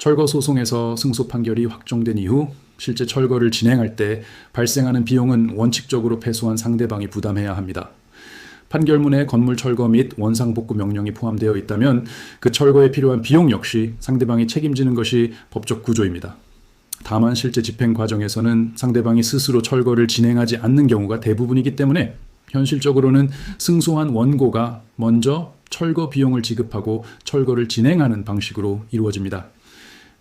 철거 소송에서 승소 판결이 확정된 이후 실제 철거를 진행할 때 발생하는 비용은 원칙적으로 패소한 상대방이 부담해야 합니다. 판결문에 건물 철거 및 원상복구 명령이 포함되어 있다면 그 철거에 필요한 비용 역시 상대방이 책임지는 것이 법적 구조입니다. 다만 실제 집행 과정에서는 상대방이 스스로 철거를 진행하지 않는 경우가 대부분이기 때문에 현실적으로는 승소한 원고가 먼저 철거 비용을 지급하고 철거를 진행하는 방식으로 이루어집니다.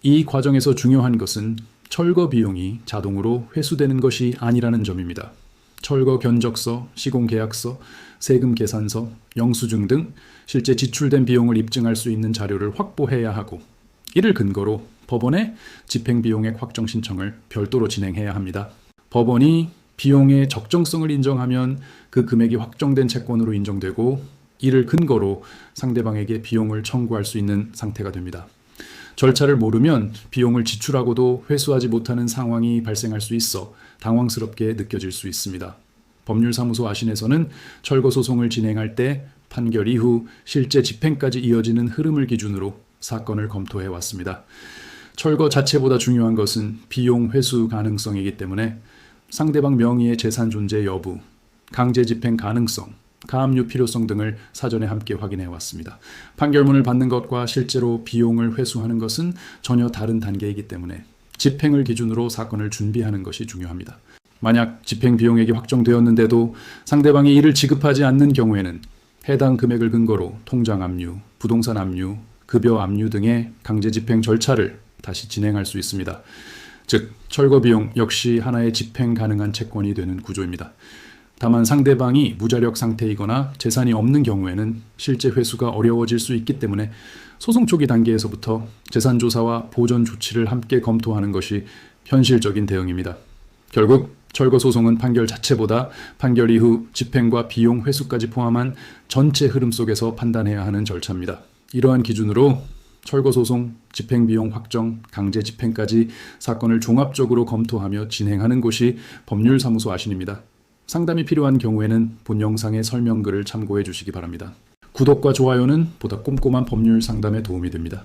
이 과정에서 중요한 것은 철거 비용이 자동으로 회수되는 것이 아니라는 점입니다. 철거 견적서, 시공계약서, 세금 계산서, 영수증 등 실제 지출된 비용을 입증할 수 있는 자료를 확보해야 하고 이를 근거로 법원에 집행비용액 확정 신청을 별도로 진행해야 합니다. 법원이 비용의 적정성을 인정하면 그 금액이 확정된 채권으로 인정되고 이를 근거로 상대방에게 비용을 청구할 수 있는 상태가 됩니다. 절차를 모르면 비용을 지출하고도 회수하지 못하는 상황이 발생할 수 있어 당황스럽게 느껴질 수 있습니다. 법률사무소 아신에서는 철거 소송을 진행할 때 판결 이후 실제 집행까지 이어지는 흐름을 기준으로 사건을 검토해 왔습니다. 철거 자체보다 중요한 것은 비용 회수 가능성이기 때문에 상대방 명의의 재산 존재 여부, 강제 집행 가능성, 가압류 필요성 등을 사전에 함께 확인해 왔습니다. 판결문을 받는 것과 실제로 비용을 회수하는 것은 전혀 다른 단계이기 때문에 집행을 기준으로 사건을 준비하는 것이 중요합니다. 만약 집행 비용액이 확정되었는데도 상대방이 이를 지급하지 않는 경우에는 해당 금액을 근거로 통장 압류, 부동산 압류, 급여 압류 등의 강제 집행 절차를 다시 진행할 수 있습니다. 즉, 철거 비용 역시 하나의 집행 가능한 채권이 되는 구조입니다. 다만 상대방이 무자력 상태이거나 재산이 없는 경우에는 실제 회수가 어려워질 수 있기 때문에 소송 초기 단계에서부터 재산 조사와 보전 조치를 함께 검토하는 것이 현실적인 대응입니다. 결국 철거 소송은 판결 자체보다 판결 이후 집행과 비용 회수까지 포함한 전체 흐름 속에서 판단해야 하는 절차입니다. 이러한 기준으로 철거 소송, 집행비용 확정, 강제 집행까지 사건을 종합적으로 검토하며 진행하는 곳이 법률사무소 아신입니다. 상담이 필요한 경우에는 본 영상의 설명글을 참고해 주시기 바랍니다. 구독과 좋아요는 보다 꼼꼼한 법률 상담에 도움이 됩니다.